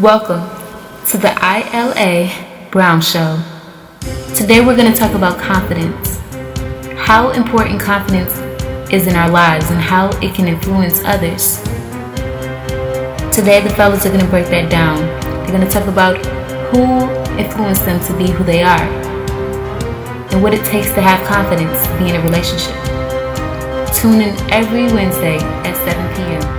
Welcome to the ILA Brown Show. Today we're going to talk about confidence, how important confidence is in our lives and how it can influence others. Today the fellas are going to break that down. They're going to talk about who influenced them to be who they are and what it takes to have confidence to be in a relationship. Tune in every Wednesday at 7 p.m.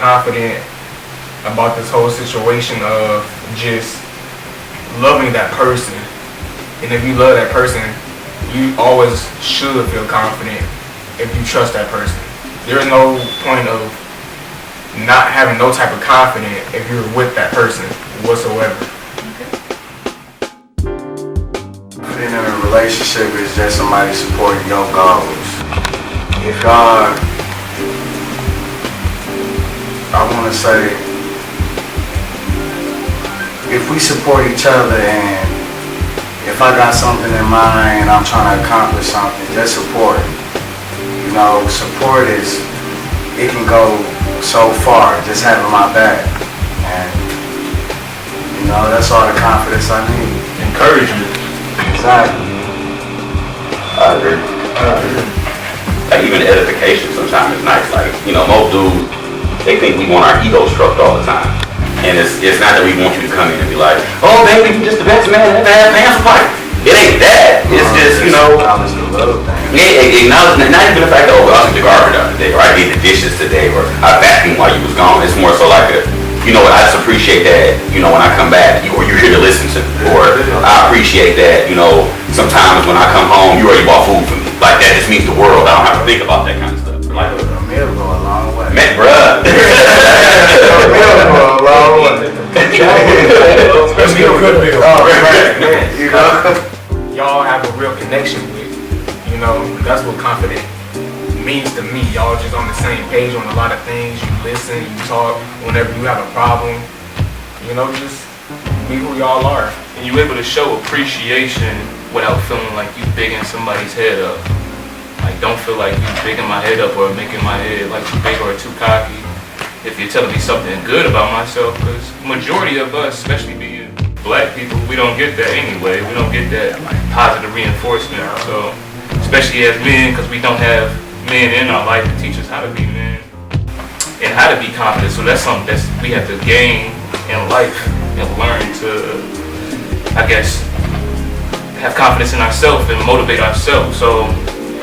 Confident about this whole situation of just loving that person. And if you love that person, you always should feel confident if you trust that person. There's no point of not having no type of confidence if you're with that person whatsoever. Being in a relationship is just somebody supporting your goals. If y'all, I want to say, if we support each other and if I got something in mind and I'm trying to accomplish something, just support. You know, support is, it can go so far, just having my back. And, you know, that's all the confidence I need. Encouragement. Exactly. I agree. Like even edification sometimes is nice. Like, you know, most dudes, they think we want our ego stroked all the time. And it's not that we want you to come in and be like, oh baby, you just the best man ever had man fight. It ain't that. It's just, you know, acknowledge the little things. Yeah, acknowledge, not even the fact that, oh, I took the garbage out today, or I did the dishes today, or I vacuumed while you was gone. It's more so like a, you know what, I just appreciate that, you know, when I come back, or you're here to listen to me. Or I appreciate that, you know, sometimes when I come home, you already bought food for me. Like that just means the world. I don't have to think about that kind of stuff. Like a meal go a long way. Man, bruh. A meal go a long way. Especially a good meal. Oh, right. You know? Y'all have a real connection with, you know, that's what confident means to me. Y'all just on the same page on a lot of things. You listen, you talk whenever you have a problem. You know, just be who y'all are. And you able to show appreciation without feeling like you bigging somebody's head up. Like, don't feel like you bigging my head up or making my head like too big or too cocky. If you're telling me something good about myself, because majority of us, especially being black people, we don't get that anyway. We don't get that like positive reinforcement. So, especially as men, because we don't have men in our life to teach us how to be men and how to be confident. So that's something that we have to gain in life and learn to, I guess, have confidence in ourselves and motivate ourselves. So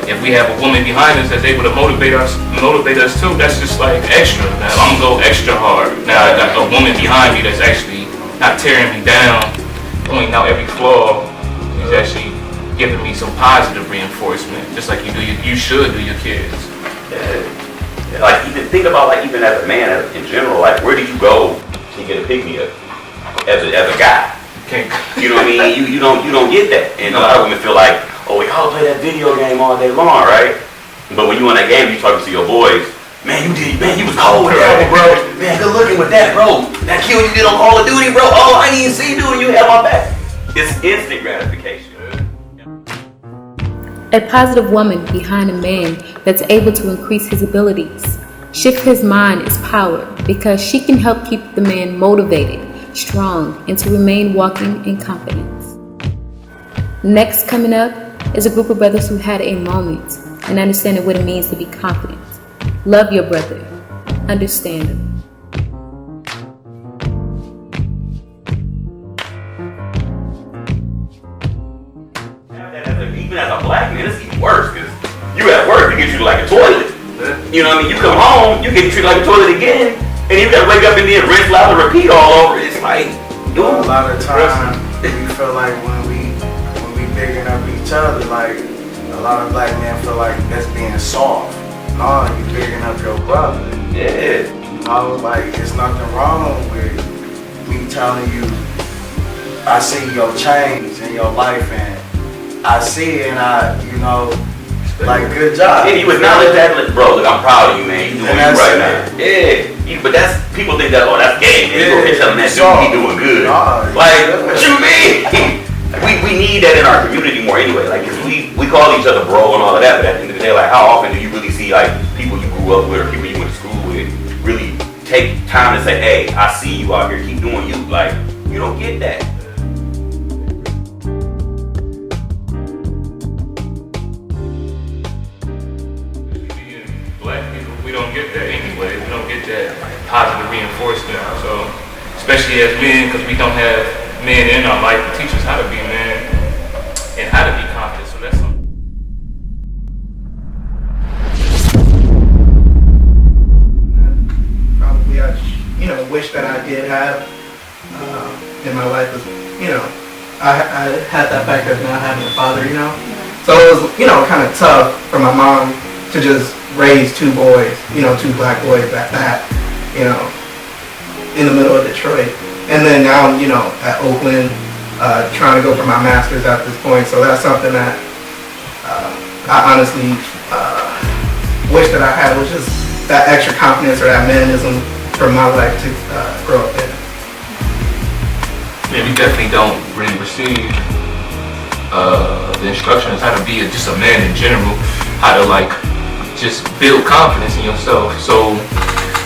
if we have a woman behind us that's able to motivate us too, that's just like extra. Now I'm gonna go extra hard. Now I got a woman behind me that's actually not tearing me down, pointing out every flaw. She's actually giving me some positive reinforcement, just like you should do your kids. Yeah. Like even think about like even as a man in general, like where do you go to get a pick me up as a guy? You know what I mean? You don't get that. And a lot of women feel like, oh, we all play that video game all day long, right? But when you in that game, you talking to your boys, man, you was cold with that one, bro. Man, good looking with that, bro. That kill you did on Call of Duty, bro. Oh, I didn't even see you and you had my back. It's instant gratification. A positive woman behind a man that's able to increase his abilities, shift his mind is power because she can help keep the man motivated, strong, and to remain walking in confidence. Next coming up is a group of brothers who had a moment and understanding what it means to be confident. Love your brother. Understand him. Even as a black man, it's even worse because you at work, you get treated like a toilet. You know what I mean? You come home, you get treated like a toilet again, and you gotta wake up and then rinse, lather, repeat all over. It's like, a lot of times we feel like when we bigging up each other, like a lot of black men feel like that's being soft. No, you bigging up your brother. Yeah. You know, like it's nothing wrong with me telling you I see your change in your life and I see it and you know, like good job. Yeah, you acknowledge that, like, bro, look, I'm proud of you, man. You doing you right now. Yeah. But that's, people think that, oh, that's gay, man. You go here telling that dude he doing good. Like, what you mean? We need that in our community anymore anyway. Like, cause we call each other bro and all of that, but at the end of the day, like, how often do you really see like people you grew up with or people you went to school with really take time to say, hey, I see you out here, keep doing you? Like, you don't get that. Black people, we don't get that anyway. We don't get that positive reinforcement. So, especially as men, because we don't have men in our life to teach us how to be men and how to be confident. So that's something. Probably I, wish that I did have in my life was, I had that factor of not having a father, So it was, kind of tough for my mom to just raise two boys, two black boys at that, in the middle of Detroit. And then now I'm, at Oakland, trying to go for my master's at this point. So that's something that I honestly wish that I had, was just that extra confidence or that manism for my life to grow up in. Yeah, we definitely don't really receive the instructions how to be just a man in general, how to just build confidence in yourself. So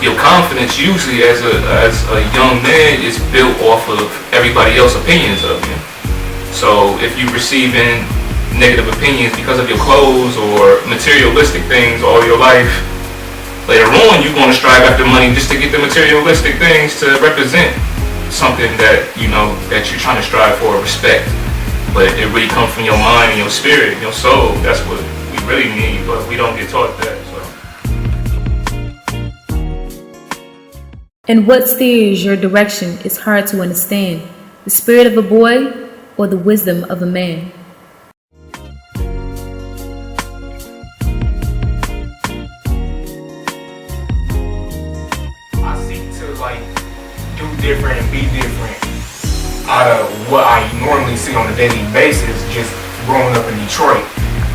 your confidence usually as a young man is built off of everybody else's opinions of you. So if you're receiving negative opinions because of your clothes or materialistic things all your life, later on you're going to strive after money just to get the materialistic things to represent something that that you're trying to strive for, respect. But it really comes from your mind and your spirit, your soul. That's what we really need, but we don't get taught that. And what steers your direction is hard to understand, the spirit of a boy or the wisdom of a man. I seek to do different and be different out of what I normally see on a daily basis just growing up in Detroit.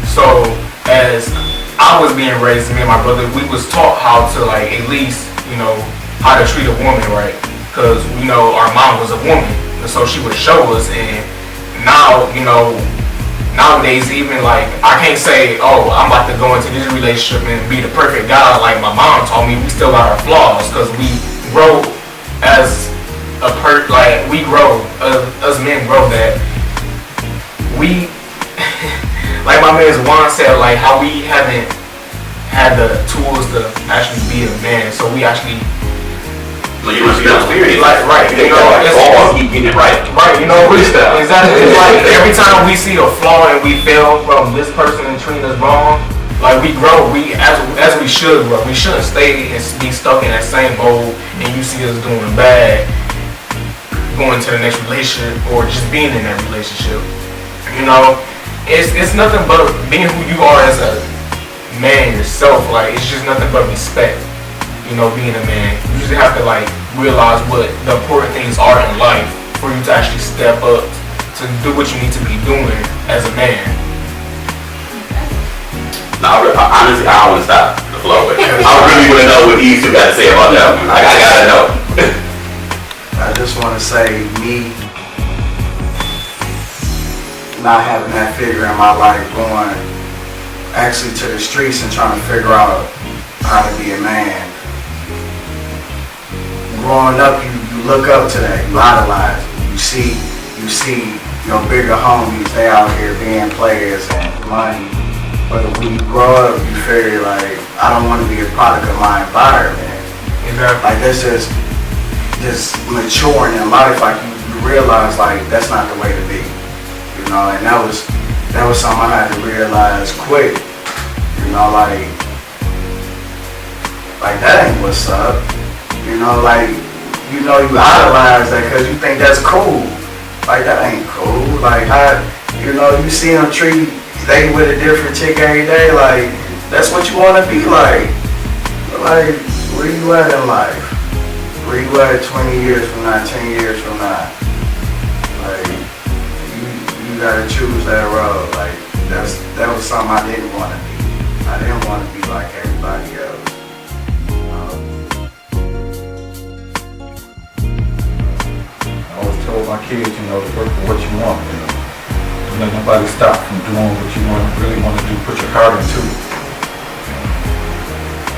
So as I was being raised, me and my brother, we was taught how to at least, how to treat a woman right. Because, our mom was a woman. And so she would show us. And now, nowadays even I can't say, oh, I'm about to go into this relationship and be the perfect guy like my mom taught me. We still got our flaws because we grow as we grow, us men grow that we, like my man Juwan said, how we haven't had the tools to actually be a man. So we actually, you must be experienced. Right, keep getting it right. Right, exactly. It's every time we see a flaw and we fail from this person and treating us wrong, we grow. We as we should grow. We shouldn't stay and be stuck in that same mold. And you see us doing bad, going to the next relationship or just being in that relationship. It's nothing but being who you are as a man yourself. It's just nothing but respect. Being a man, you just have to realize what the important things are in life for you to actually step up to do what you need to be doing as a man. No, honestly, I don't want to stop the flow. I really want to know what these two got to say about that one. I gotta know. I just want to say, me not having that figure in my life, going actually to the streets and trying to figure out how to be a man. Growing up, you look up to that, you idolize. You see your bigger homies, they out here being players and money. But when you grow up, you figure I don't want to be a product of my environment. That's just maturing in life. You realize that's not the way to be. And that was something I had to realize quick. That ain't what's up. You idolize that because you think that's cool. That ain't cool. You see them treat they with a different chick every day. That's what you want to be like. Where you at in life? Where you at 20 years from now, 10 years from now? You gotta choose that road. That was something I didn't want to be. I didn't want to be like everybody else. I always told my kids, to work for what you want. let nobody stop from doing what you really want to do. Put your heart into it.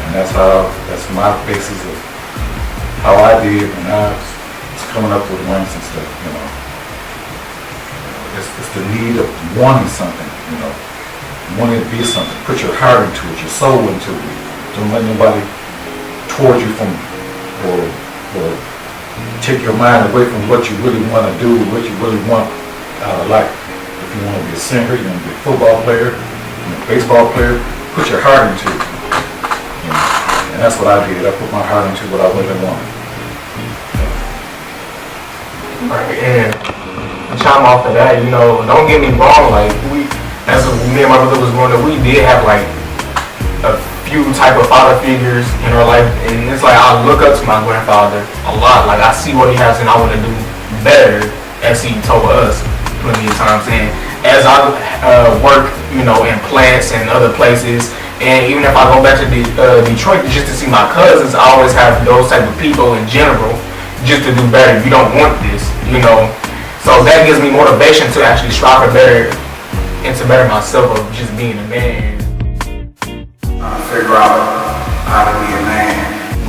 And that's my basis of how I did when I was coming up with rhymes and stuff, you know. It's the need of wanting something, you know. Wanting to be something. Put your heart into it, your soul into it. Don't let nobody toward you from or take your mind away from what you really want to do, what you really want out of life. If you want to be a singer, you want to be a football player, a baseball player, put your heart into it. You know? And that's what I did. I put my heart into what I really wanted. Right, and to chime off of that, you know, don't get me wrong, like as me and my brother was growing up, we did have like a few type of father figures in our life, and it's like I look up to my grandfather a lot. Like I see what he has, and I want to do better, as he told us plenty of times. And as I work, you know, in plants and other places, and even if I go back to Detroit just to see my cousins, I always have those type of people in general, just to do better. You don't want this, you know. So that gives me motivation to actually strive for better and to better myself of just being a man. Figure out how to be a man.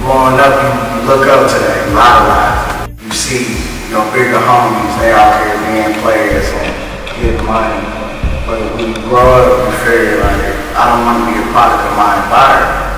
Growing up, you look up to that, you idolize. You see your bigger homies, they out here being players and getting money. But when you grow up, you figure like, I don't want to be a product of my environment.